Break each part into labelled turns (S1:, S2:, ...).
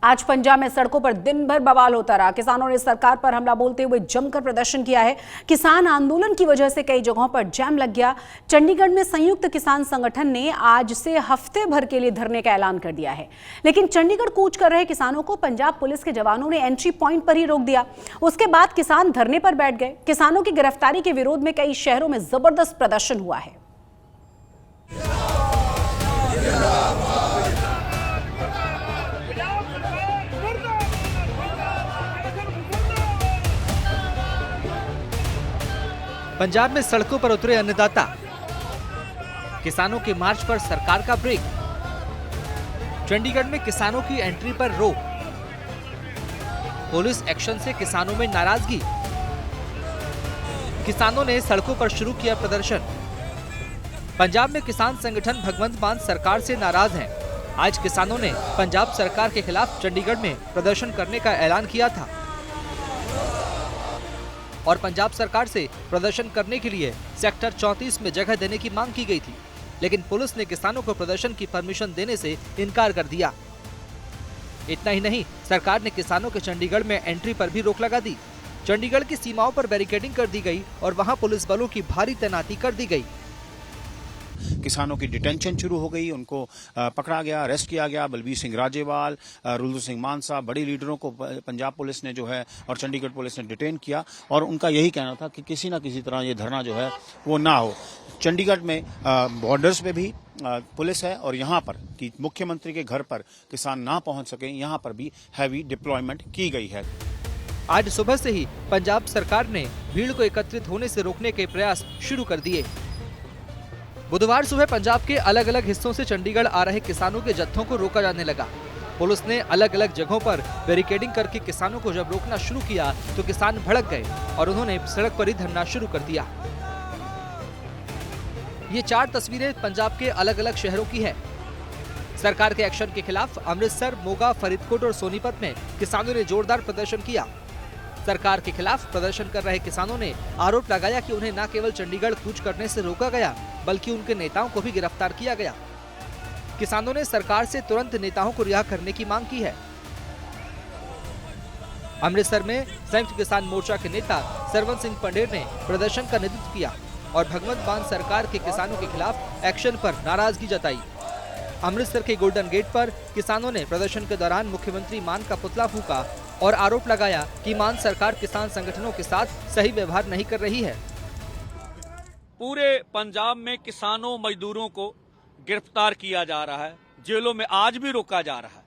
S1: आज पंजाब में सड़कों पर दिन भर बवाल होता रहा। किसानों ने सरकार पर हमला बोलते हुए जमकर प्रदर्शन किया है। किसान आंदोलन की वजह से कई जगहों पर जैम लग गया। चंडीगढ़ में संयुक्त किसान संगठन ने आज से हफ्ते भर के लिए धरने का ऐलान कर दिया है, लेकिन चंडीगढ़ कूच कर रहे किसानों को पंजाब पुलिस के जवानों ने एंट्री पॉइंट पर ही रोक दिया। उसके बाद किसान धरने पर बैठ गए। किसानों की गिरफ्तारी के विरोध में कई शहरों में जबरदस्त प्रदर्शन हुआ है।
S2: पंजाब में सड़कों पर उतरे अन्नदाता, किसानों के मार्च पर सरकार का ब्रेक, चंडीगढ़ में किसानों की एंट्री पर रोक, पुलिस एक्शन से किसानों में नाराजगी, किसानों ने सड़कों पर शुरू किया प्रदर्शन। पंजाब में किसान संगठन भगवंत मान सरकार से नाराज हैं। आज किसानों ने पंजाब सरकार के खिलाफ चंडीगढ़ में प्रदर्शन करने का ऐलान किया था और पंजाब सरकार से प्रदर्शन करने के लिए सेक्टर 34 में जगह देने की मांग की गई थी, लेकिन पुलिस ने किसानों को प्रदर्शन की परमिशन देने से इनकार कर दिया। इतना ही नहीं, सरकार ने किसानों के चंडीगढ़ में एंट्री पर भी रोक लगा दी। चंडीगढ़ की सीमाओं पर बैरिकेडिंग कर दी गई और वहां पुलिस बलों की भारी तैनाती कर दी गई।
S3: किसानों की डिटेंशन शुरू हो गई, उनको पकड़ा गया, अरेस्ट किया गया। बलबीर सिंह राजेवाल, रुलदू सिंह मानसा, बड़ी लीडरों को पंजाब पुलिस ने जो है और चंडीगढ़ पुलिस ने डिटेन किया और उनका यही कहना था कि किसी न किसी तरह ये धरना जो है वो ना हो। चंडीगढ़ में बॉर्डर्स पे भी पुलिस है और यहाँ पर कि मुख्यमंत्री के घर पर किसान ना पहुंच सके, यहाँ पर भी हैवी डिप्लॉयमेंट की गई है।
S2: आज सुबह से ही पंजाब सरकार ने भीड़ को एकत्रित होने से रोकने के प्रयास शुरू कर दिए। बुधवार सुबह पंजाब के अलग अलग हिस्सों से चंडीगढ़ आ रहे किसानों के जत्थों को रोका जाने लगा। पुलिस ने अलग अलग जगहों पर बैरिकेडिंग करके किसानों को जब रोकना शुरू किया तो किसान भड़क गए और उन्होंने सड़क पर ही धरना शुरू कर दिया। ये 4 तस्वीरें पंजाब के अलग अलग शहरों की है। सरकार के एक्शन के खिलाफ अमृतसर, मोगा, फरीदकोट और सोनीपत में किसानों ने जोरदार प्रदर्शन किया। सरकार के खिलाफ प्रदर्शन कर रहे किसानों ने आरोप लगाया कि उन्हें न केवल चंडीगढ़ कूच करने से रोका गया, बल्कि उनके नेताओं को भी गिरफ्तार किया गया। किसानों ने सरकार से तुरंत नेताओं को रिहा करने की मांग की है। अमृतसर में संयुक्त किसान मोर्चा के नेता सरवन सिंह पंडेर ने प्रदर्शन का नेतृत्व किया और भगवंत मान सरकार के किसानों के खिलाफ एक्शन पर नाराजगी जताई। अमृतसर के गोल्डन गेट पर किसानों ने प्रदर्शन के दौरान मुख्यमंत्री मान का पुतला फूंका और आरोप लगाया कि मान सरकार किसान संगठनों के साथ सही व्यवहार नहीं कर रही है।
S4: पूरे पंजाब में किसानों मजदूरों को गिरफ्तार किया जा रहा है, जेलों में आज भी रोका जा रहा है।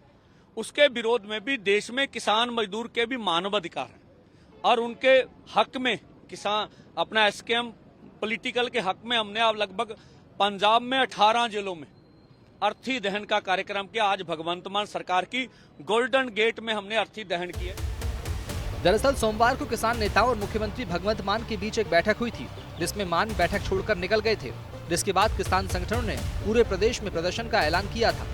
S4: उसके विरोध में भी देश में किसान मजदूर के भी मानवाधिकार हैं और उनके हक में किसान अपना एसकेएम पॉलिटिकल के हक में हमने अब लगभग पंजाब में 18 जिलों में अर्थी दहन का कार्यक्रम किया। आज भगवंत मान सरकार की गोल्डन गेट में हमने अर्थी दहन किए।
S2: दरअसल सोमवार को किसान नेताओं और मुख्यमंत्री भगवंत मान के बीच एक बैठक हुई थी, जिसमें मान बैठक छोड़कर निकल गए थे, जिसके बाद किसान संगठनों ने पूरे प्रदेश में प्रदर्शन का ऐलान किया था।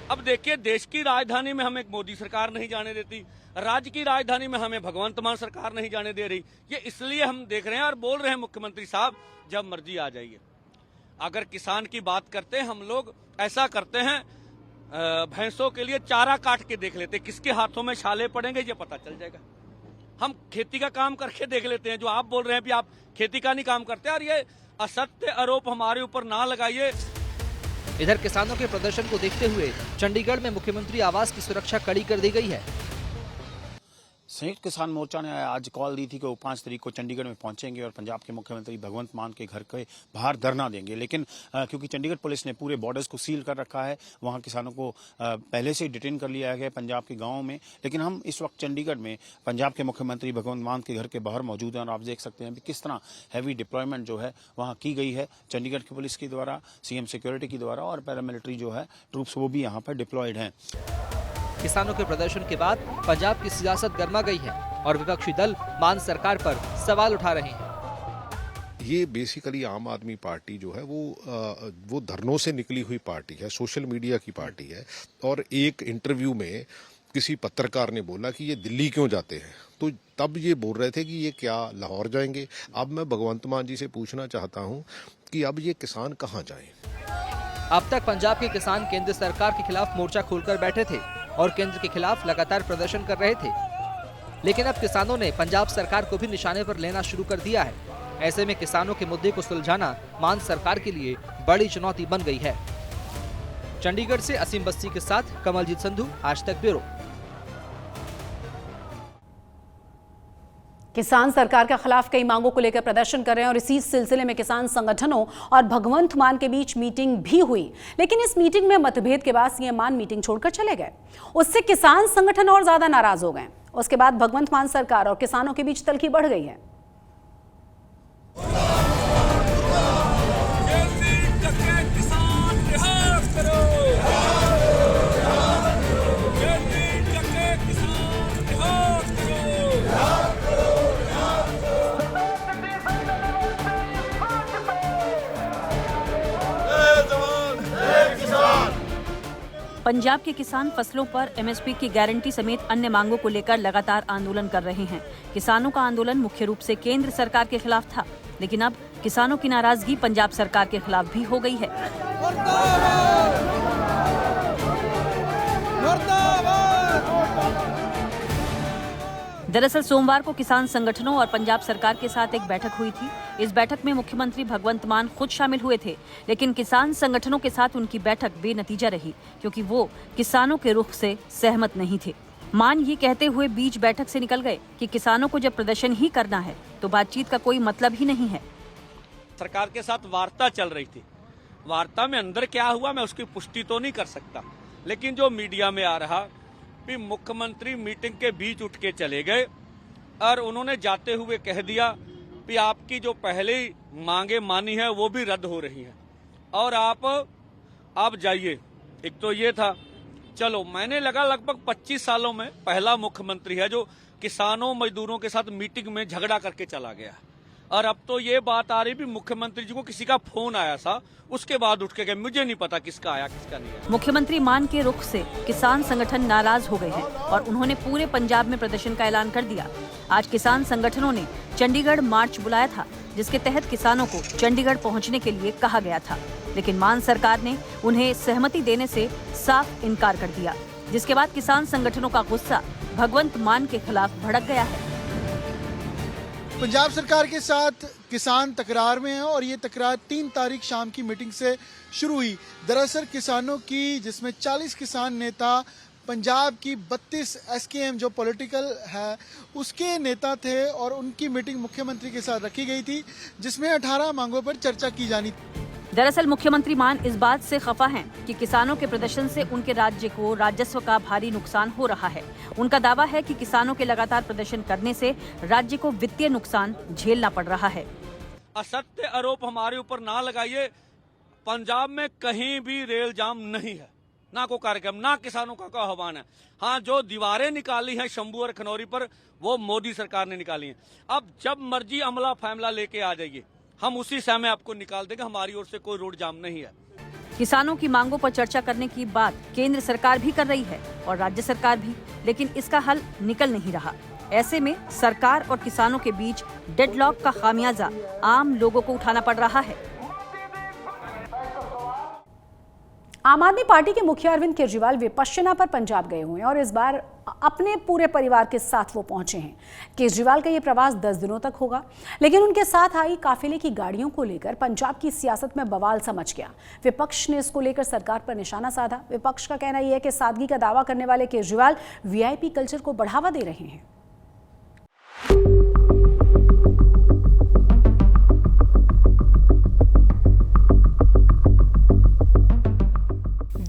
S4: अब देखिए, देश की राजधानी में हमें मोदी सरकार नहीं जाने देती, राज्य की राजधानी में हमें भगवंत मान सरकार नहीं जाने दे रही। ये इसलिए हम देख रहे हैं और बोल रहे हैं मुख्यमंत्री साहब जब मर्जी आ जाइए। अगर किसान की बात करते हैं, हम लोग ऐसा करते हैं, भैंसों के लिए चारा काट के देख लेते हैं, किसके हाथों में छाले पड़ेंगे ये पता चल जाएगा। हम खेती का काम करके देख लेते हैं। जो आप बोल रहे हैं कि आप खेती का नहीं काम करते, और ये असत्य आरोप हमारे ऊपर ना लगाइए।
S2: इधर किसानों के प्रदर्शन को देखते हुए चंडीगढ़ में मुख्यमंत्री आवास की सुरक्षा कड़ी कर दी गई है।
S3: संयुक्त किसान मोर्चा ने आज कॉल दी थी कि वो 5 तारीख को चंडीगढ़ में पहुंचेंगे और पंजाब के मुख्यमंत्री भगवंत मान के घर के बाहर धरना देंगे। लेकिन क्योंकि चंडीगढ़ पुलिस ने पूरे बॉर्डर्स को सील कर रखा है, वहां किसानों को पहले से डिटेन कर लिया गया पंजाब के गाँव में। लेकिन हम इस वक्त चंडीगढ़ में पंजाब के मुख्यमंत्री भगवंत मान के घर के बाहर मौजूद हैं और आप देख सकते हैं कि किस तरह हैवी डिप्लॉयमेंट जो है वहाँ की गई है चंडीगढ़ की पुलिस के द्वारा, सीएम सिक्योरिटी के द्वारा, और पैरामिलिट्री जो है ट्रूप्स वो भी यहाँ पर डिप्लॉयड हैं।
S2: किसानों के प्रदर्शन के बाद पंजाब की सियासत गर्मा गई है और विपक्षी दल मान सरकार पर सवाल उठा रहे हैं।
S5: ये बेसिकली आम आदमी पार्टी जो है वो धरनों से निकली हुई पार्टी है, सोशल मीडिया की पार्टी है। और एक इंटरव्यू में किसी पत्रकार ने बोला कि ये दिल्ली क्यों जाते हैं, तो तब ये बोल रहे थे कि ये क्या लाहौर जाएंगे। अब मैं भगवंत मान जी से पूछना चाहता हूँ कि अब ये किसान कहाँ जाएं?
S2: अब तक पंजाब के किसान केंद्र सरकार के खिलाफ मोर्चा खोलकर बैठे थे और केंद्र के खिलाफ लगातार प्रदर्शन कर रहे थे। लेकिन अब किसानों ने पंजाब सरकार को भी निशाने पर लेना शुरू कर दिया है। ऐसे में किसानों के मुद्दे को सुलझाना मान सरकार के लिए बड़ी चुनौती बन गई है। चंडीगढ़ से असीम बस्ती के साथ कमलजीत संधू, आज तक ब्यूरो।
S1: किसान सरकार के खिलाफ कई मांगों को लेकर प्रदर्शन कर रहे हैं और इसी सिलसिले में किसान संगठनों और भगवंत मान के बीच मीटिंग भी हुई। लेकिन इस मीटिंग में मतभेद के बाद सीएम मान मीटिंग छोड़कर चले गए। उससे किसान संगठन और ज्यादा नाराज हो गए। उसके बाद भगवंत मान सरकार और किसानों के बीच तल्खी बढ़ गई है।
S6: पंजाब के किसान फसलों पर एमएसपी की गारंटी समेत अन्य मांगों को लेकर लगातार आंदोलन कर रहे हैं। किसानों का आंदोलन मुख्य रूप से केंद्र सरकार के खिलाफ था, लेकिन अब किसानों की नाराजगी पंजाब सरकार के खिलाफ भी हो गई है। दरअसल सोमवार को किसान संगठनों और पंजाब सरकार के साथ एक बैठक हुई थी। इस बैठक में मुख्यमंत्री भगवंत मान खुद शामिल हुए थे, लेकिन किसान संगठनों के साथ उनकी बैठक बेनतीजा रही, क्योंकि वो किसानों के रुख से सहमत नहीं थे। मान ये कहते हुए बीच बैठक से निकल गए कि किसानों को जब प्रदर्शन ही करना है तो बातचीत का कोई मतलब ही नहीं है।
S4: सरकार के साथ वार्ता चल रही थी। वार्ता में अंदर क्या हुआ मैं उसकी पुष्टि तो नहीं कर सकता, लेकिन जो मीडिया में आ रहा कि मुख्यमंत्री मीटिंग के बीच उठ के चले गए और उन्होंने जाते हुए कह दिया कि आपकी जो पहले मांगे मानी है वो भी रद्द हो रही हैं और आप जाइए। एक तो ये था, चलो मैंने लगा लगभग 25 सालों में पहला मुख्यमंत्री है जो किसानों मजदूरों के साथ मीटिंग में झगड़ा करके चला गया। और अब तो ये बात आ रही भी मुख्यमंत्री जी को किसी का फोन आया था, उसके बाद उठ के गए, मुझे नहीं पता किसका आया किसका नहीं आया।
S6: मुख्यमंत्री मान के रुख से किसान संगठन नाराज हो गए हैं और उन्होंने पूरे पंजाब में प्रदर्शन का ऐलान कर दिया। आज किसान संगठनों ने चंडीगढ़ मार्च बुलाया था, जिसके तहत किसानों को चंडीगढ़ पहुंचने के लिए कहा गया था, लेकिन मान सरकार ने उन्हें सहमति देने से साफ इनकार कर दिया, जिसके बाद किसान संगठनों का गुस्सा भगवंत मान के खिलाफ भड़क गया है।
S7: पंजाब सरकार के साथ किसान तकरार में है और ये तकरार 3 तारीख शाम की मीटिंग से शुरू हुई। दरअसल किसानों की, जिसमें 40 किसान नेता पंजाब की 32 एसकेएम जो पॉलिटिकल है उसके नेता थे और उनकी मीटिंग मुख्यमंत्री के साथ रखी गई थी, जिसमें 18 मांगों पर चर्चा की जानी थी।
S6: दरअसल मुख्यमंत्री मान इस बात से खफा हैं कि किसानों के प्रदर्शन से उनके राज्य को राजस्व का भारी नुकसान हो रहा है। उनका दावा है कि किसानों के लगातार प्रदर्शन करने से राज्य को वित्तीय नुकसान झेलना पड़ रहा है।
S4: असत्य आरोप हमारे ऊपर ना लगाइए। पंजाब में कहीं भी रेल जाम नहीं है, ना कोई कार्यक्रम, ना किसानों का आह्वान है। हाँ, जो दीवारें निकाली हैं शंभू और खनौरी पर, वो मोदी सरकार ने निकाली हैं। अब जब मर्जी अमला फैमला लेके आ जाइए, हम उसी समय आपको निकाल देंगे। हमारी ओर से कोई रोड जाम नहीं है।
S6: किसानों की मांगों पर चर्चा करने की बात केंद्र सरकार भी कर रही है और राज्य सरकार भी, लेकिन इसका हल निकल नहीं रहा। ऐसे में सरकार और किसानों के बीच डेडलॉक का खामियाजा आम लोगों को उठाना पड़ रहा है।
S1: आम आदमी पार्टी के मुखिया अरविंद केजरीवाल विपश्यना पर पंजाब गए हुए हैं और इस बार अपने पूरे परिवार के साथ वो पहुंचे हैं। केजरीवाल का ये प्रवास 10 दिनों तक होगा, लेकिन उनके साथ आई काफिले की गाड़ियों को लेकर पंजाब की सियासत में बवाल समझ गया। विपक्ष ने इसको लेकर सरकार पर निशाना साधा। विपक्ष का कहना यह है कि सादगी का दावा करने वाले केजरीवाल वीआईपी कल्चर को बढ़ावा दे रहे हैं।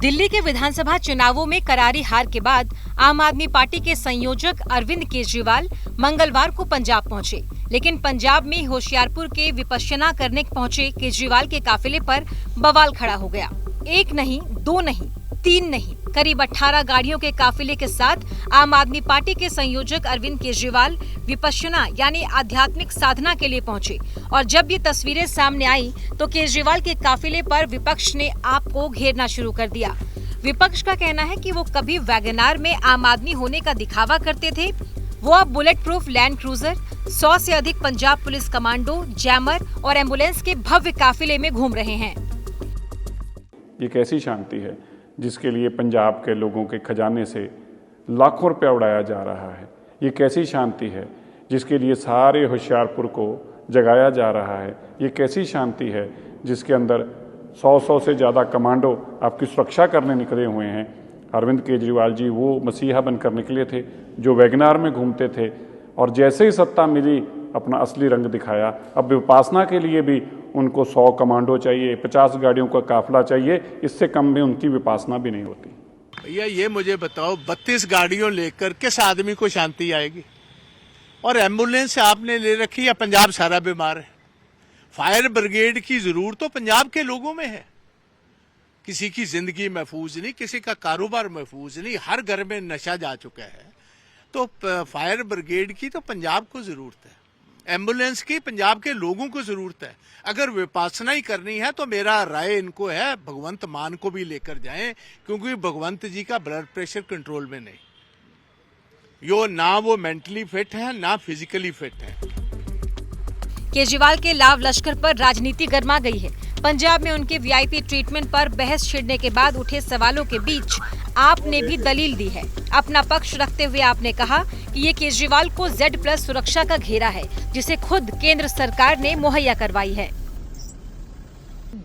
S8: दिल्ली के विधानसभा चुनावों में करारी हार के बाद आम आदमी पार्टी के संयोजक अरविंद केजरीवाल मंगलवार को पंजाब पहुंचे, लेकिन पंजाब में होशियारपुर के विपश्यना करने पहुंचे केजरीवाल के काफिले पर बवाल खड़ा हो गया। 1 नहीं, 2 नहीं, 3 नहीं, करीब 18 गाड़ियों के काफिले के साथ आम आदमी पार्टी के संयोजक अरविंद केजरीवाल विपश्यना यानी आध्यात्मिक साधना के लिए पहुंचे और जब ये तस्वीरें सामने आई तो केजरीवाल के काफिले पर विपक्ष ने आपको घेरना शुरू कर दिया। विपक्ष का कहना है कि वो कभी वैगनार में आम आदमी होने का दिखावा करते थे, वो अब बुलेट प्रूफ लैंड क्रूजर, 100 से अधिक पंजाब पुलिस कमांडो, जैमर और एम्बुलेंस के भव्य काफिले में घूम रहे हैं।
S9: ये कैसी शांति है जिसके लिए पंजाब के लोगों के खजाने से लाखों रुपया उड़ाया जा रहा है। ये कैसी शांति है जिसके लिए सारे होशियारपुर को जगाया जा रहा है? ये कैसी शांति है जिसके अंदर 100 से ज़्यादा कमांडो आपकी सुरक्षा करने निकले हुए हैं? अरविंद केजरीवाल जी वो मसीहा बनकर निकले थे जो वैगनार में घूमते थे और जैसे ही सत्ता मिली अपना असली रंग दिखाया। अब विपासना के लिए भी उनको 100 कमांडो चाहिए, 50 गाड़ियों का काफिला चाहिए, इससे कम में उनकी विपासना भी नहीं होती।
S10: भैया ये मुझे बताओ, 32 गाड़ियों लेकर किस आदमी को शांति आएगी? और एम्बुलेंस आपने ले रखी या पंजाब सारा बीमार है? फायर ब्रिगेड की जरूरत तो पंजाब के लोगों में है। किसी की जिंदगी महफूज नहीं, किसी का कारोबार महफूज नहीं, हर घर में नशा जा चुका है। तो फायर ब्रिगेड की तो पंजाब को जरूरत है, एम्बुलेंस की पंजाब के लोगों को जरूरत है। अगर विपासना ही करनी है तो मेरा राय इनको है भगवंत मान को भी लेकर जाएं, क्योंकि भगवंत जी का ब्लड प्रेशर कंट्रोल में नहीं, यो ना वो मेंटली फिट है ना फिजिकली फिट है।
S8: केजरीवाल के लाव लश्कर पर राजनीति गर्मा गई है। पंजाब में उनके वीआईपी ट्रीटमेंट पर बहस छिड़ने के बाद उठे सवालों के बीच आपने भी दलील दी है। अपना पक्ष रखते हुए आपने कहा कि ये केजरीवाल को Z+ सुरक्षा का घेरा है, जिसे खुद केंद्र सरकार ने मुहैया करवाई है।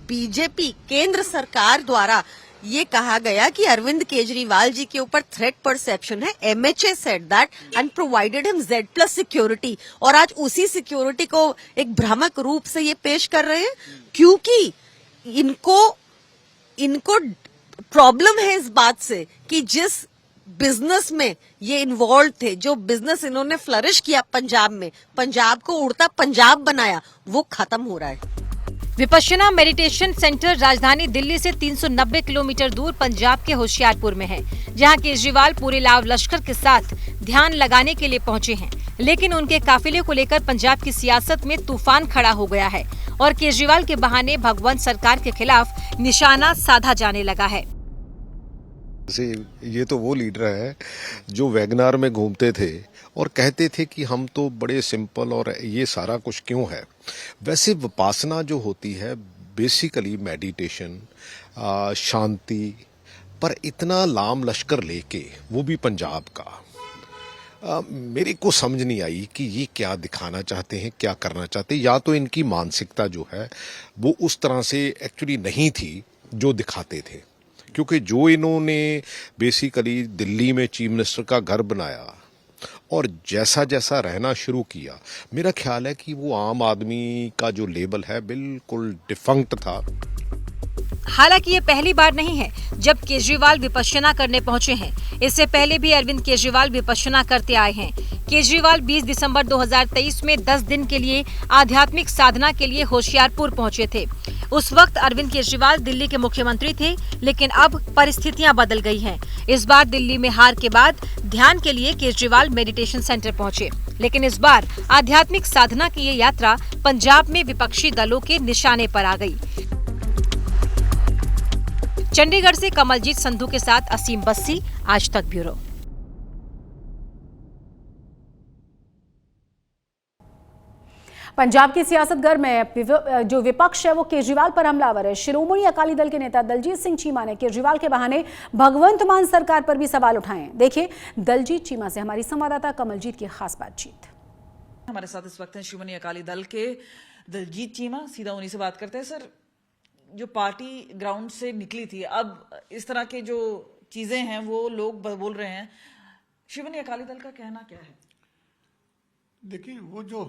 S11: बीजेपी केंद्र सरकार द्वारा ये कहा गया कि अरविंद केजरीवाल जी के ऊपर थ्रेट परसेप्शन है। MHA said that and provided him Z+ security, और आज उसी सिक्योरिटी को एक भ्रामक रूप से ये पेश कर रहे हैं, क्योंकि इनको प्रॉब्लम है इस बात से कि जिस बिजनेस में ये इन्वॉल्व थे, जो बिजनेस इन्होंने फ्लरिश किया पंजाब में, पंजाब को उड़ता पंजाब बनाया, वो खत्म हो रहा है।
S8: विपश्यना मेडिटेशन सेंटर राजधानी दिल्ली से 390 किलोमीटर दूर पंजाब के होशियारपुर में है, जहां केजरीवाल पूरे लाव लश्कर के साथ ध्यान लगाने के लिए पहुंचे हैं। लेकिन उनके काफिले को लेकर पंजाब की सियासत में तूफान खड़ा हो गया है और केजरीवाल के बहाने भगवंत सरकार के खिलाफ निशाना साधा जाने लगा है।
S5: ये तो वो लीडर है जो वैगनार में घूमते थे और कहते थे कि हम तो बड़े सिंपल और ये सारा कुछ क्यों है। वैसे विपासना जो होती है बेसिकली मेडिटेशन, शांति, पर इतना लाम लश्कर लेके, वो भी पंजाब का, मेरे को समझ नहीं आई कि ये क्या दिखाना चाहते हैं, क्या करना चाहते हैं। या तो इनकी मानसिकता जो है वो उस तरह से एक्चुअली नहीं थी जो दिखाते थे, क्योंकि जो इन्होंने बेसिकली दिल्ली में चीफ मिनिस्टर का घर बनाया और जैसा जैसा रहना शुरू किया, मेरा ख्याल है कि वो आम आदमी का जो लेबल है बिल्कुल डिफंक्ट था।
S8: हालांकि ये पहली बार नहीं है जब केजरीवाल विपश्यना करने पहुंचे हैं। इससे पहले भी अरविंद केजरीवाल विपश्यना करते आए हैं। केजरीवाल 20 दिसंबर 2023 में 10 दिन के लिए आध्यात्मिक साधना के लिए होशियारपुर पहुंचे थे। उस वक्त अरविंद केजरीवाल दिल्ली के मुख्यमंत्री थे, लेकिन अब परिस्थितियां बदल गई हैं। इस बार दिल्ली में हार के बाद ध्यान के लिए केजरीवाल मेडिटेशन सेंटर पहुंचे, लेकिन इस बार आध्यात्मिक साधना की ये यात्रा पंजाब में विपक्षी दलों के निशाने पर आ गई। चंडीगढ़ से कमलजीत संधू के साथ असीम बस्सी, आज तक ब्यूरो।
S1: पंजाब की सियासत घर में जो विपक्ष है वो केजरीवाल पर हमलावर है। शिरोमणि अकाली दल के नेता दलजीत सिंह चीमा ने केजरीवाल के बहाने भगवंत मान सरकार पर भी सवाल उठाए। देखिए दलजीत चीमा से हमारी संवाददाता कमलजीत की खास बातचीत।
S12: हमारे साथ इस वक्त हैं शिरोमणि अकाली दल के दलजीत चीमा, सीधा उन्हीं से बात करते हैं। सर, जो पार्टी ग्राउंड से निकली थी, अब इस तरह के जो चीजें हैं वो लोग बोल रहे हैं, शिरोमणि अकाली दल का कहना क्या है?
S13: देखिए, वो जो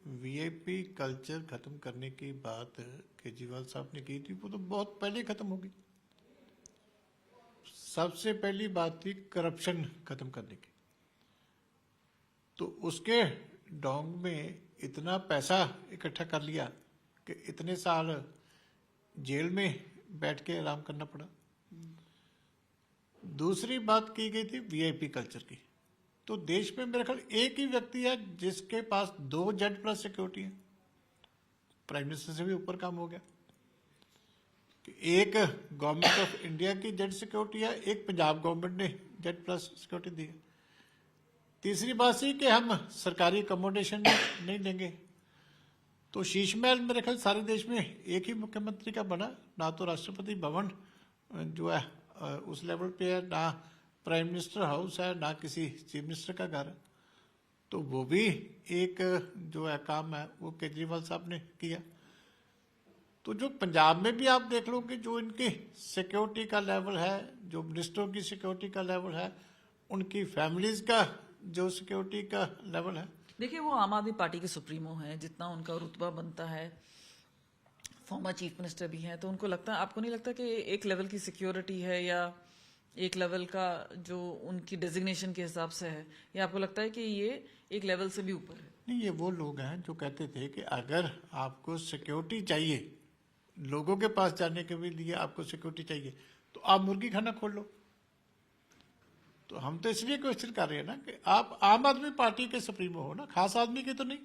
S13: वीआईपी कल्चर खत्म करने की बात केजरीवाल साहब ने की थी, वो तो बहुत पहले खत्म हो गई। सबसे पहली बात थी करप्शन खत्म करने की, तो उसके डोंग में इतना पैसा इकट्ठा कर लिया कि इतने साल जेल में बैठ के आराम करना पड़ा। दूसरी बात की गई थी वीआईपी कल्चर की, तो देश में मेरे ख्याल एक ही व्यक्ति है जिसके पास 2 Z+ सिक्योरिटी है। प्राइम मिनिस्टर से भी ऊपर काम हो गया कि एक गवर्नमेंट ऑफ इंडिया की जेड सिक्योरिटी है, एक पंजाब गवर्नमेंट ने Z+ सिक्योरिटी दी है। तीसरी बात थी कि हम सरकारी अकोमोडेशन नहीं देंगे, तो शीश महल मेरे ख्याल सारे देश में एक ही मुख्यमंत्री का बना, ना तो राष्ट्रपति भवन जो है उस लेवल पे है, ना प्राइम मिनिस्टर हाउस है, ना किसी चीफ मिनिस्टर का घर है। तो वो भी एक जो है काम है वो केजरीवाल साहब ने किया। तो जो पंजाब में भी आप देख लो कि जो इनकी सिक्योरिटी का लेवल है, जो मिनिस्टरों की सिक्योरिटी का लेवल है, उनकी फैमिलीज का जो सिक्योरिटी का लेवल है।
S12: देखिए, वो आम आदमी पार्टी के सुप्रीमो हैं, जितना उनका रुतबा बनता है, फॉर्मर चीफ मिनिस्टर भी हैं, तो उनको लगता है, आपको नहीं लगता कि एक लेवल की सिक्योरिटी है या एक लेवल का जो उनकी डेजिग्नेशन के हिसाब से है, या आपको लगता है कि ये एक लेवल से भी ऊपर है?
S13: नहीं, ये वो लोग हैं जो कहते थे कि अगर आपको सिक्योरिटी चाहिए, लोगों के पास जाने के लिए आपको सिक्योरिटी चाहिए, तो आप मुर्गी खाना खोल लो। तो हम तो इसलिए क्वेश्चन कर रहे हैं ना कि आप आम आदमी पार्टी के सुप्रीमो हो ना, खास आदमी के तो नहीं।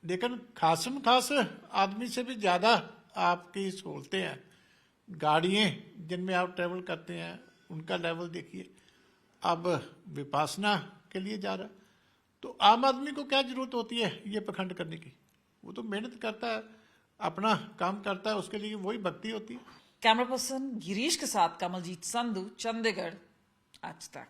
S13: लेकिन खासम खास आदमी से भी ज्यादा आपकी सहूलतें हैं, गाड़ियां जिनमें आप ट्रेवल करते हैं उनका लेवल देखिए। अब विपासना के लिए जा रहा, तो आम आदमी को क्या जरूरत होती है ये पखंड करने की? वो तो मेहनत करता है, अपना काम करता है, उसके लिए वही भक्ति होती है।
S12: कैमरा पर्सन गिरीश के साथ कमलजीत संधू, चंडीगढ़, आज तक।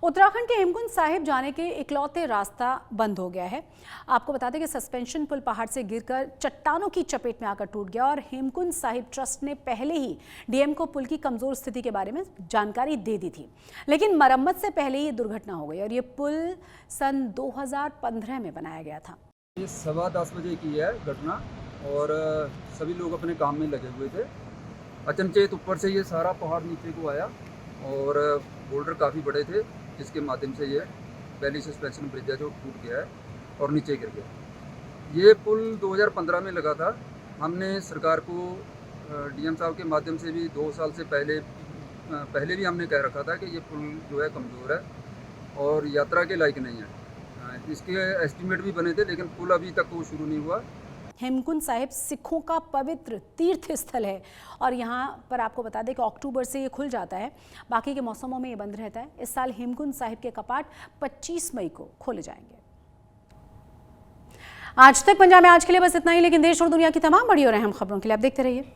S1: उत्तराखंड के हेमकुंड साहिब जाने के इकलौते रास्ता बंद हो गया है। आपको बता दें कि सस्पेंशन पुल पहाड़ से गिरकर चट्टानों की चपेट में आकर टूट गया और हेमकुंड साहिब ट्रस्ट ने पहले ही डीएम को पुल की कमजोर स्थिति के बारे में जानकारी दे दी थी, लेकिन मरम्मत से पहले ही दुर्घटना हो गई और ये पुल सन 2015 में बनाया गया था।
S14: ये 10:15 बजे की है घटना और सभी लोग अपने काम में लगे हुए थे। अचनचेत ऊपर से ये सारा पहाड़ नीचे को आया और बोल्डर काफ़ी बड़े थे, जिसके माध्यम से ये वैली सस्पेंशन ब्रिज है जो टूट गया है और नीचे गिर गया। ये पुल 2015 में लगा था। हमने सरकार को डीएम साहब के माध्यम से भी 2 साल से पहले भी हमने कह रखा था कि ये पुल जो है कमज़ोर है और यात्रा के लायक नहीं है। इसके एस्टीमेट भी बने थे, लेकिन पुल अभी तक वो शुरू नहीं हुआ।
S1: हेमकुंड साहिब सिखों का पवित्र तीर्थ स्थल है और यहाँ पर आपको बता दें कि अक्टूबर से ये खुल जाता है, बाकी के मौसमों में ये बंद रहता है। इस साल हेमकुंड साहिब के कपाट 25 मई को खोले जाएंगे। आज तक पंजाब में आज के लिए बस इतना ही, लेकिन देश और दुनिया की तमाम बड़ी और अहम खबरों के लिए आप देखते रहिए